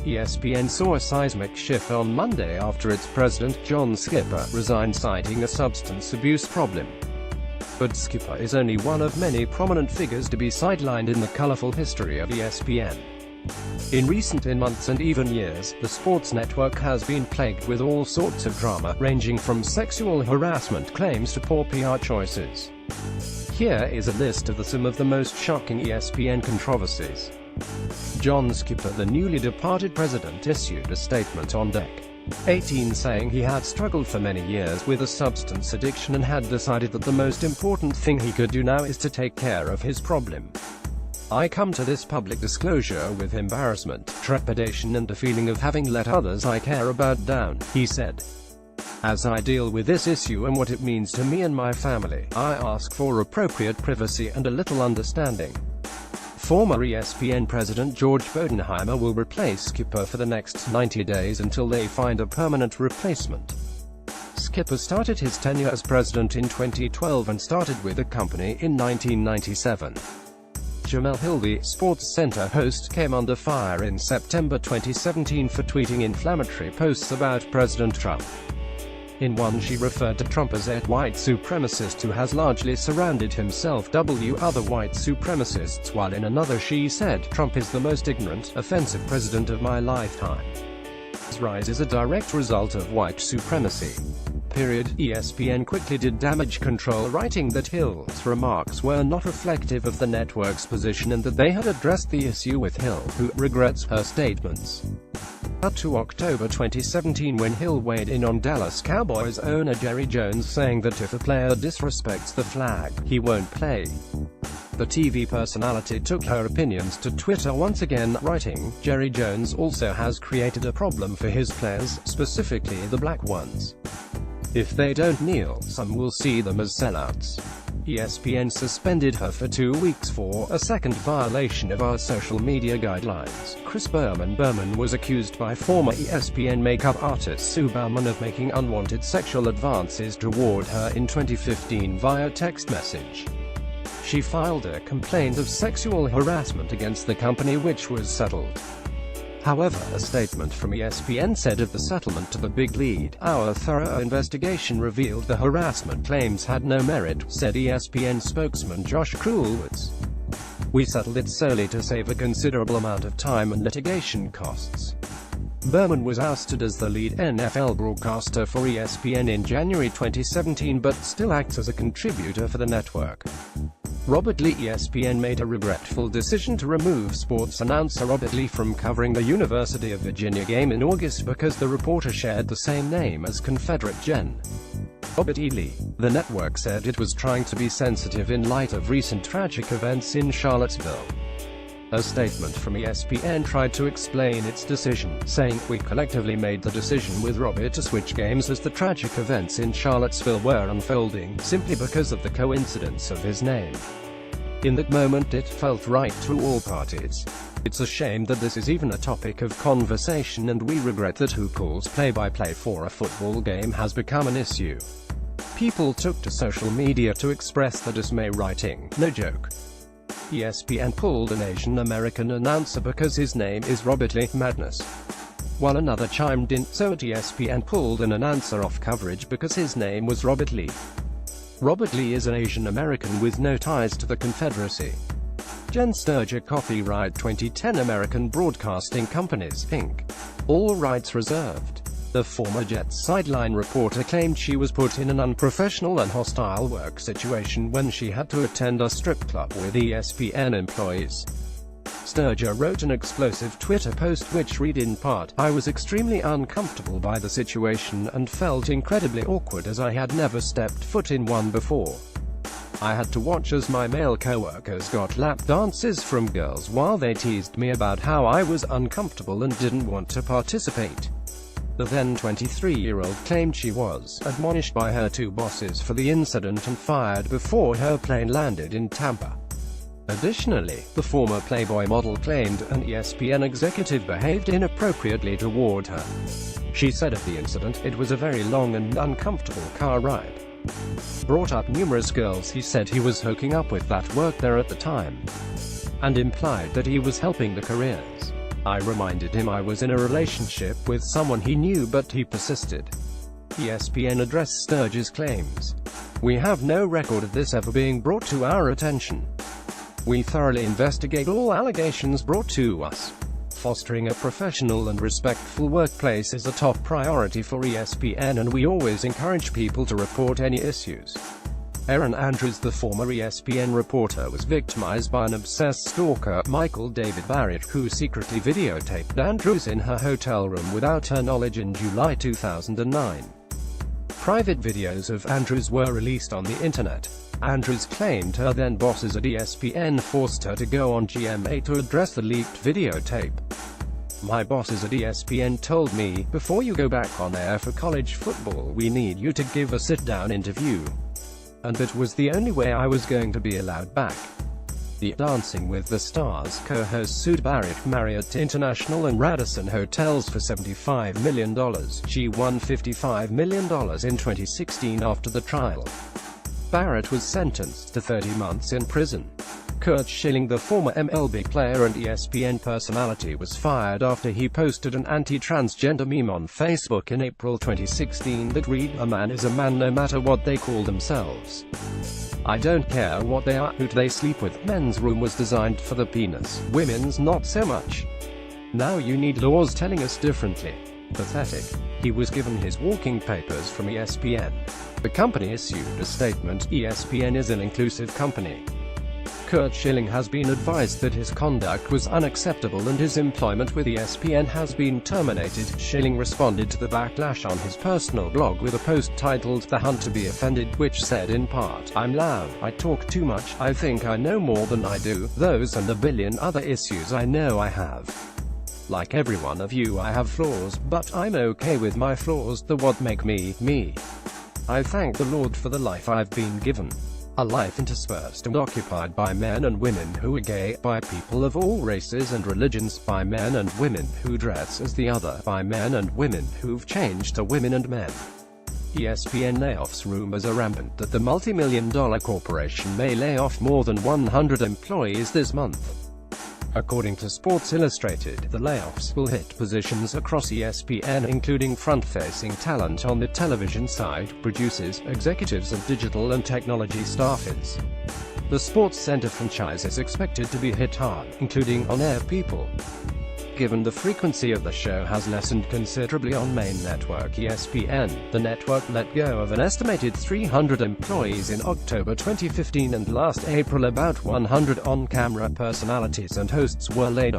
ESPN saw a seismic shift on Monday after its president, John Skipper, resigned citing a substance abuse problem. But Skipper is only one of many prominent figures to be sidelined in the colorful history of ESPN. In recent months and even years, the sports network has been plagued with all sorts of drama, ranging from sexual harassment claims to poor PR choices. Here is a list of some of the most shocking ESPN controversies. John Skipper, the newly departed president, issued a statement on Dec. 18 saying he had struggled for many years with a substance addiction and had decided that the most important thing he could do now is to take care of his problem. I come to this public disclosure with embarrassment, trepidation and a feeling of having let others I care about down, he said. As I deal with this issue and what it means to me and my family, I ask for appropriate privacy and a little understanding. Former ESPN president George Bodenheimer will replace Skipper for the next 90 days until they find a permanent replacement. Skipper started his tenure as president in 2012 and started with the company in 1997. Jemele Hill, the SportsCenter host, came under fire in September 2017 for tweeting inflammatory posts about President Trump. In one, she referred to Trump as a white supremacist who has largely surrounded himself with other white supremacists, while in another she said, "Trump is the most ignorant, offensive president of my lifetime. His rise is a direct result of white supremacy." ESPN quickly did damage control, writing that Hill's remarks were not reflective of the network's position and that they had addressed the issue with Hill, who regrets her statements. Up to October 2017, when Hill weighed in on Dallas Cowboys owner Jerry Jones, saying that if a player disrespects the flag, he won't play. The TV personality took her opinions to Twitter once again, writing, "Jerry Jones also has created a problem for his players, specifically the black ones. If they don't kneel, some will see them as sellouts." ESPN suspended her for 2 weeks for a second violation of our social media guidelines. Chris Berman was accused by former ESPN makeup artist Sue Berman of making unwanted sexual advances toward her in 2015 via text message. She filed a complaint of sexual harassment against the company, which was settled. However, a statement from ESPN said of the settlement to the big lead, "Our thorough investigation revealed the harassment claims had no merit," said ESPN spokesman Josh Krulwitz. "We settled it solely to save a considerable amount of time and litigation costs." Berman was ousted as the lead NFL broadcaster for ESPN in January 2017, but still acts as a contributor for the network. Robert Lee. ESPN made a regretful decision to remove sports announcer Robert Lee from covering the University of Virginia game in August because the reporter shared the same name as Confederate Gen. Robert E. Lee. The network said it was trying to be sensitive in light of recent tragic events in Charlottesville. A statement from ESPN tried to explain its decision, saying, "We collectively made the decision with Robert to switch games as the tragic events in Charlottesville were unfolding, simply because of the coincidence of his name. In that moment it felt right to all parties. It's a shame that this is even a topic of conversation, and we regret that who calls play-by-play for a football game has become an issue." People took to social media to express their dismay, writing, "No joke. ESPN pulled an Asian American announcer because his name is Robert Lee, madness." While another chimed in, "So at ESPN pulled an announcer off coverage because his name was Robert Lee. Robert Lee is an Asian American with no ties to the Confederacy." Jen Sturger, copyright 2010, American Broadcasting Companies, Inc. All rights reserved. The former Jets sideline reporter claimed she was put in an unprofessional and hostile work situation when she had to attend a strip club with ESPN employees. Sturger wrote an explosive Twitter post which read in part, "I was extremely uncomfortable by the situation and felt incredibly awkward as I had never stepped foot in one before. I had to watch as my male co-workers got lap dances from girls while they teased me about how I was uncomfortable and didn't want to participate." The then 23-year-old claimed she was admonished by her two bosses for the incident and fired before her plane landed in Tampa. Additionally, the former Playboy model claimed an ESPN executive behaved inappropriately toward her. She said of the incident, "It was a very long and uncomfortable car ride. Brought up numerous girls he said he was hooking up with that worked there at the time, and implied that he was helping the careers I reminded him I was in a relationship with someone he knew, but he persisted. ESPN addressed Sturges' claims. "We have no record of this ever being brought to our attention. We thoroughly investigate all allegations brought to us. Fostering a professional and respectful workplace is a top priority for ESPN, and we always encourage people to report any issues." Erin Andrews, the former ESPN reporter, was victimized by an obsessed stalker, Michael David Barrett, who secretly videotaped Andrews in her hotel room without her knowledge in July 2009. Private videos of Andrews were released on the internet. Andrews claimed her then bosses at ESPN forced her to go on GMA to address the leaked videotape. "My bosses at ESPN told me, before you go back on air for college football, we need you to give a sit-down interview. And that was the only way I was going to be allowed back." The Dancing with the Stars co-host sued Barrett, Marriott International and Radisson Hotels for $75 million. She won $55 million in 2016 after the trial. Barrett was sentenced to 30 months in prison. Curt Schilling, the former MLB player and ESPN personality, was fired after he posted an anti-transgender meme on Facebook in April 2016 that read, "A man is a man no matter what they call themselves. I don't care what they are, who they sleep with. Men's room was designed for the penis, women's not so much. Now you need laws telling us differently." Pathetic. He was given his walking papers from ESPN. The company issued a statement: "ESPN is an inclusive company." Curt Schilling has been advised that his conduct was unacceptable and his employment with ESPN has been terminated. Schilling responded to the backlash on his personal blog with a post titled "The Hunt to be Offended," which said in part, "I'm loud, I talk too much, I think I know more than I do, those and a billion other issues I know I have. Like every one of you, I have flaws, but I'm okay with my flaws, they're what make me, me. I thank the Lord for the life I've been given. A life interspersed and occupied by men and women who are gay, by people of all races and religions, by men and women who dress as the other, by men and women who've changed to women and men." ESPN layoffs. Rumors are rampant that the multi-million-dollar corporation may lay off more than 100 employees this month. According to Sports Illustrated, the layoffs will hit positions across ESPN, including front-facing talent on the television side, producers, executives and digital and technology staffers. The SportsCenter franchise is expected to be hit hard, including on-air people. Given the frequency of the show has lessened considerably on main network ESPN, the network let go of an estimated 300 employees in October 2015, and last April about 100 on-camera personalities and hosts were laid off.